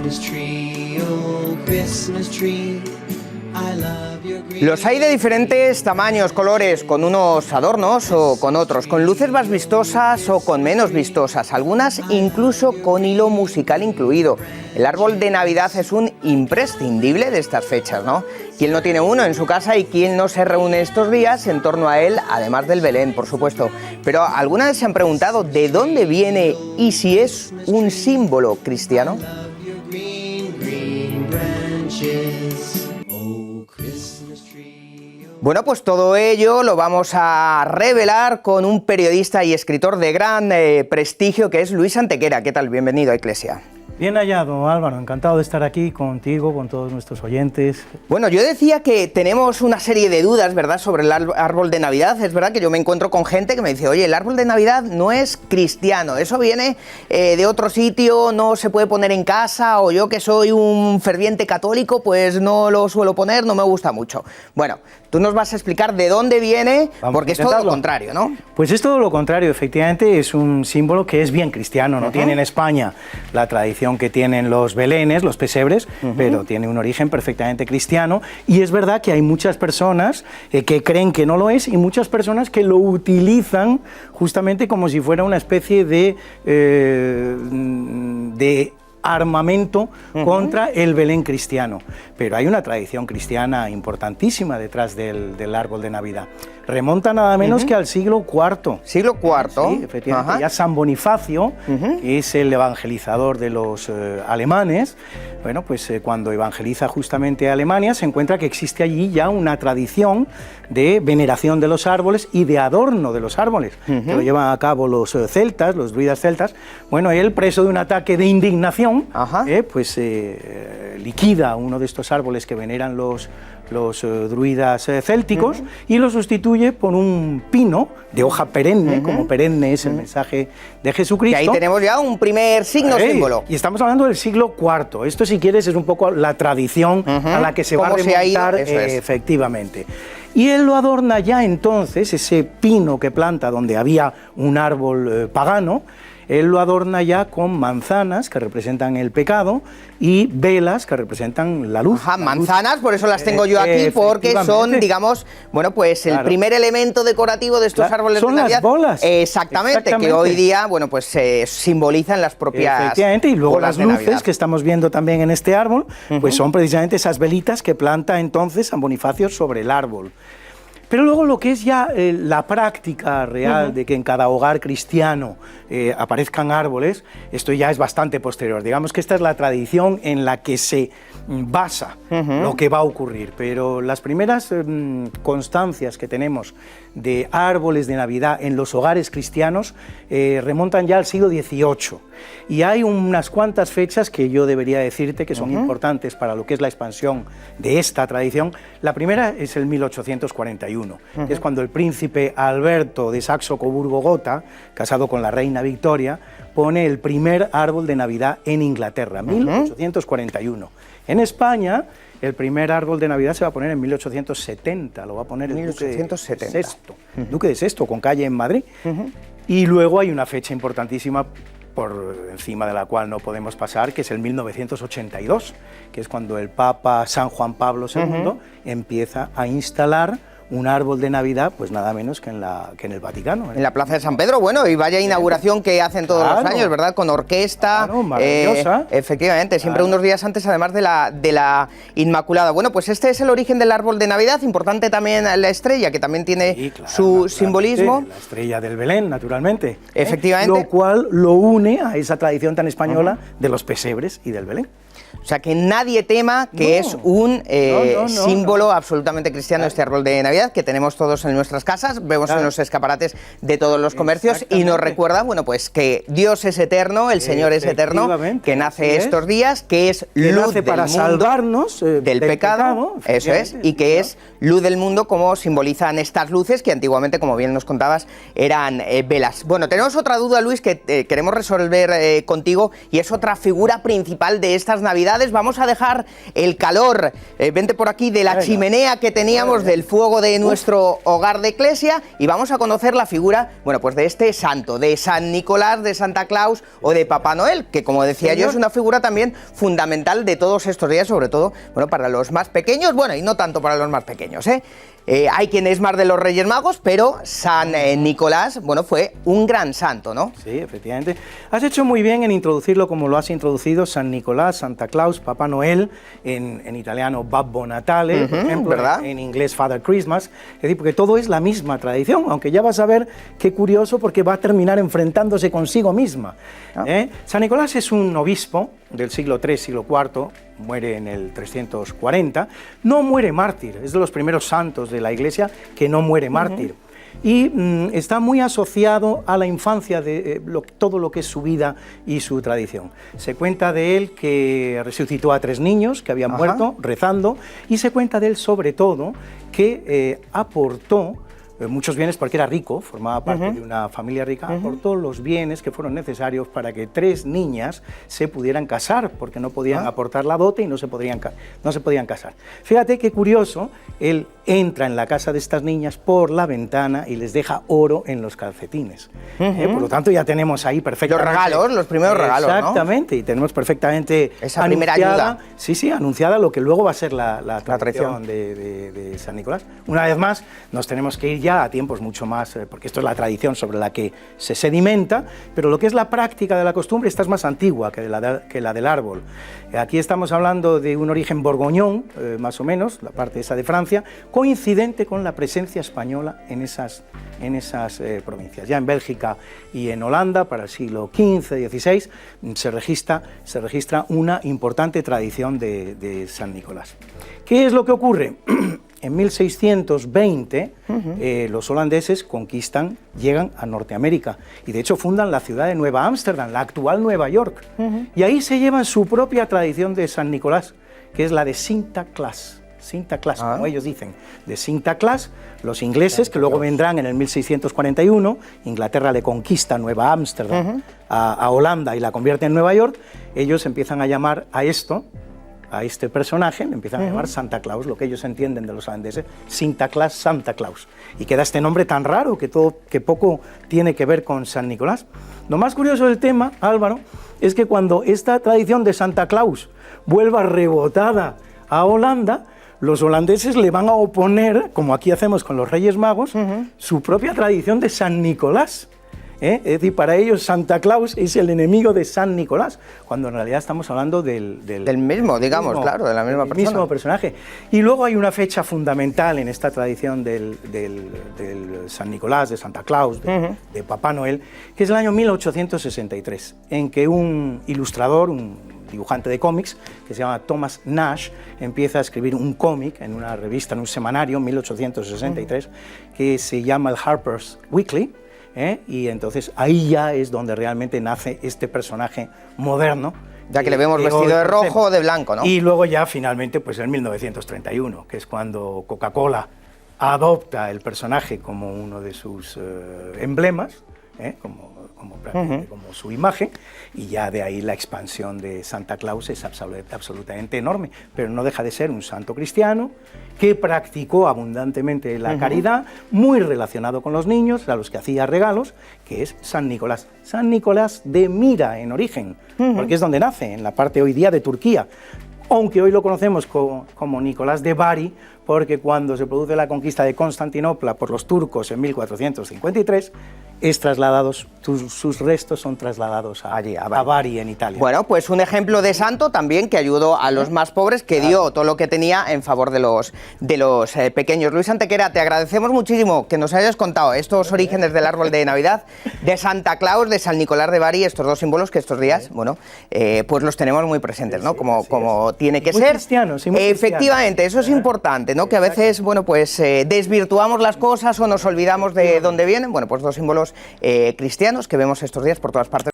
Christmas tree, oh Christmas tree, I love your green. Los hay de diferentes tamaños, colores, con unos adornos o con otros, con luces más vistosas o con menos vistosas, algunas incluso con hilo musical incluido. El árbol de Navidad es un imprescindible de estas fechas, ¿no? ¿Quién no tiene uno en su casa y quién no se reúne estos días en torno a él, además del Belén, por supuesto? Pero ¿alguna vez se han preguntado de dónde viene y si es un símbolo cristiano? Bueno, pues todo ello lo vamos a revelar con un periodista y escritor de gran prestigio que es Luis Antequera. ¿Qué tal? Bienvenido a Eclesia. Bien hallado, Álvaro, encantado de estar aquí contigo, con todos nuestros oyentes. Bueno, yo decía que tenemos una serie de dudas, ¿verdad?, sobre el árbol de Navidad. Es verdad que yo me encuentro con gente que me dice, oye, el árbol de Navidad no es cristiano, eso viene de otro sitio, no se puede poner en casa, o yo que soy un ferviente católico, pues no lo suelo poner, no me gusta mucho. Bueno, tú nos vas a explicar de dónde viene, porque es todo lo contrario, ¿no? Pues es todo lo contrario, efectivamente es un símbolo que es bien cristiano, no tiene en España la tradición que tienen los belenes, los pesebres, pero tiene un origen perfectamente cristiano, y es verdad que hay muchas personas que creen que no lo es y muchas personas que lo utilizan justamente como si fuera una especie de armamento contra el Belén cristiano. Pero hay una tradición cristiana importantísima detrás del árbol de Navidad. Remonta nada menos que al siglo IV. ¿Siglo IV? Sí, efectivamente. Ya San Bonifacio, que es el evangelizador de los alemanes, bueno, pues cuando evangeliza justamente a Alemania, se encuentra que existe allí ya una tradición de veneración de los árboles y de adorno de los árboles, que lo llevan a cabo los celtas, los druidas celtas. Bueno, él, preso de un ataque de indignación, pues liquida uno de estos árboles que veneran los druidas célticos y lo sustituye por un pino de hoja perenne, como perenne es el mensaje de Jesucristo. Y ahí tenemos ya un primer signo símbolo. Y estamos hablando del siglo IV. Esto, si quieres, es un poco la tradición a la que se va a remontar, efectivamente. Y él lo adorna ya entonces, ese pino que planta donde había un árbol pagano, él lo adorna ya con manzanas que representan el pecado y velas que representan la luz. Manzanas, por eso las tengo yo aquí, porque son, digamos, bueno, pues el primer elemento decorativo de estos árboles de Navidad. Son las bolas. Exactamente, que hoy día, bueno, pues simbolizan las propias. Efectivamente, y luego las luces Navidad que estamos viendo también en este árbol, pues son precisamente esas velitas que planta entonces San Bonifacio sobre el árbol. Pero luego lo que es ya la práctica real de que en cada hogar cristiano aparezcan árboles, esto ya es bastante posterior. Digamos que esta es la tradición en la que se basa lo que va a ocurrir, pero las primeras constancias que tenemos de árboles de Navidad en los hogares cristianos remontan ya al siglo XVIII. Y hay unas cuantas fechas que yo debería decirte que son importantes para lo que es la expansión de esta tradición. La primera es el 1841, que es cuando el príncipe Alberto de Saxo-Coburgo-Gotha, casado con la reina Victoria, pone el primer árbol de Navidad en Inglaterra, 1841. En España, el primer árbol de Navidad se va a poner en 1870, lo va a poner el Duque de Sexto, con calle en Madrid. Y luego hay una fecha importantísima por encima de la cual no podemos pasar, que es el 1982, que es cuando el Papa San Juan Pablo II empieza a instalar un árbol de Navidad, pues nada menos que en el Vaticano. En la Plaza de San Pedro, bueno, y vaya inauguración que hacen todos los años, ¿verdad? Con orquesta. Maravillosa. Efectivamente, siempre unos días antes, además de la Inmaculada. Bueno, pues este es el origen del árbol de Navidad, importante también la estrella, que también tiene su simbolismo. La estrella del Belén, naturalmente. Efectivamente. Lo cual lo une a esa tradición tan española de los pesebres y del Belén. O sea, que nadie tema que es un símbolo absolutamente cristiano este árbol de Navidad que tenemos todos en nuestras casas, vemos en los escaparates de todos los comercios y nos recuerda, bueno, pues que Dios es eterno, el Señor es eterno, que nace estos días, que es luz del para mundo, salvarnos del pecado, eso es, y que es luz del mundo, como simbolizan estas luces que antiguamente, como bien nos contabas, eran velas. Bueno, tenemos otra duda, Luis, que queremos resolver contigo, y es otra figura principal de estas Navidades. Vamos a dejar el calor, vente por aquí, de la chimenea que teníamos, del fuego de nuestro hogar de iglesia, y vamos a conocer la figura, bueno, pues de este santo, de San Nicolás, de Santa Claus o de Papá Noel, que como decía yo, es una figura también fundamental de todos estos días, sobre todo, bueno, para los más pequeños, bueno, y no tanto para los más pequeños, ¿eh? Hay quien es más de los Reyes Magos, pero San Nicolás, bueno, fue un gran santo, ¿no? Sí, efectivamente. Has hecho muy bien en introducirlo como lo has introducido, San Nicolás, Santa Claus, Papá Noel, en italiano Babbo Natale, por ejemplo, ¿verdad? En inglés Father Christmas, es decir, porque todo es la misma tradición, aunque ya vas a ver qué curioso, porque va a terminar enfrentándose consigo misma. San Nicolás es un obispo del siglo III, siglo IV, muere en el 340, no muere mártir, es de los primeros santos de la Iglesia que no muere mártir. Y está muy asociado a la infancia de todo lo que es su vida y su tradición. Se cuenta de él que resucitó a 3 niños que habían muerto rezando, y se cuenta de él sobre todo que aportó muchos bienes porque era rico, formaba parte de una familia rica, aportó los bienes que fueron necesarios para que 3 niñas se pudieran casar, porque no podían aportar la dote y no se podían casar. Fíjate qué curioso, él entra en la casa de estas niñas por la ventana y les deja oro en los calcetines. Por lo tanto, ya tenemos ahí perfectamente... Los regalos, los primeros regalos, ¿no? Exactamente, y tenemos perfectamente esa primera ayuda. Sí, anunciada lo que luego va a ser la tradición de San Nicolás. Una vez más, nos tenemos que ir ya a tiempos mucho más, porque esto es la tradición sobre la que se sedimenta, pero lo que es la práctica de la costumbre, esta es más antigua que la del árbol. Aquí estamos hablando de un origen borgoñón, más o menos, la parte esa de Francia, coincidente con la presencia española en esas provincias. Ya en Bélgica y en Holanda, para el siglo XV, XVI, se registra una importante tradición de San Nicolás. ¿Qué es lo que ocurre? En 1620 los holandeses llegan a Norteamérica y de hecho fundan la ciudad de Nueva Ámsterdam, la actual Nueva York. Y ahí se llevan su propia tradición de San Nicolás, que es la de Sinterklaas. Sinterklaas, como ellos dicen, de Sinterklaas. Los ingleses, que luego vendrán en el 1641, Inglaterra le conquista Nueva Ámsterdam a Holanda y la convierte en Nueva York, ellos empiezan a llamar a este personaje, le empiezan a llamar Santa Claus, lo que ellos entienden de los holandeses, Sinterklaas, Santa Claus. Y queda este nombre tan raro que poco tiene que ver con San Nicolás. Lo más curioso del tema, Álvaro, es que cuando esta tradición de Santa Claus vuelva rebotada a Holanda, los holandeses le van a oponer, como aquí hacemos con los Reyes Magos, su propia tradición de San Nicolás. Es decir, para ellos Santa Claus es el enemigo de San Nicolás, cuando en realidad estamos hablando del mismo, digamos, claro, de la misma persona. Mismo personaje. Y luego hay una fecha fundamental en esta tradición del San Nicolás, de Santa Claus, de Papá Noel, que es el año 1863, en que un ilustrador, un dibujante de cómics, que se llama Thomas Nash, empieza a escribir un cómic en una revista, en un semanario, en 1863, que se llama el Harper's Weekly, y entonces ahí ya es donde realmente nace este personaje moderno. Ya que le vemos vestido de rojo o de blanco, ¿no? Y luego ya finalmente, pues en 1931, que es cuando Coca-Cola adopta el personaje como uno de sus emblemas, como su imagen, y ya de ahí la expansión de Santa Claus es absolutamente enorme, pero no deja de ser un santo cristiano que practicó abundantemente la caridad, muy relacionado con los niños, a los que hacía regalos, que es San Nicolás. San Nicolás de Mira en origen, porque es donde nace, en la parte hoy día de Turquía, aunque hoy lo conocemos como Nicolás de Bari, porque cuando se produce la conquista de Constantinopla por los turcos en 1453, sus restos son trasladados a Bari, en Italia. Bueno, pues un ejemplo de santo también que ayudó a los más pobres, que dio todo lo que tenía en favor de los pequeños. Luis Antequera, te agradecemos muchísimo que nos hayas contado estos orígenes del árbol de Navidad, de Santa Claus, de San Nicolás de Bari, estos dos símbolos que estos días, bueno, pues los tenemos muy presentes, ¿no? Como tiene que ser. Cristianos, efectivamente, eso es importante, ¿no? Que a veces, bueno, pues desvirtuamos las cosas o nos olvidamos de dónde vienen. Bueno, pues dos símbolos cristianos que vemos estos días por todas partes.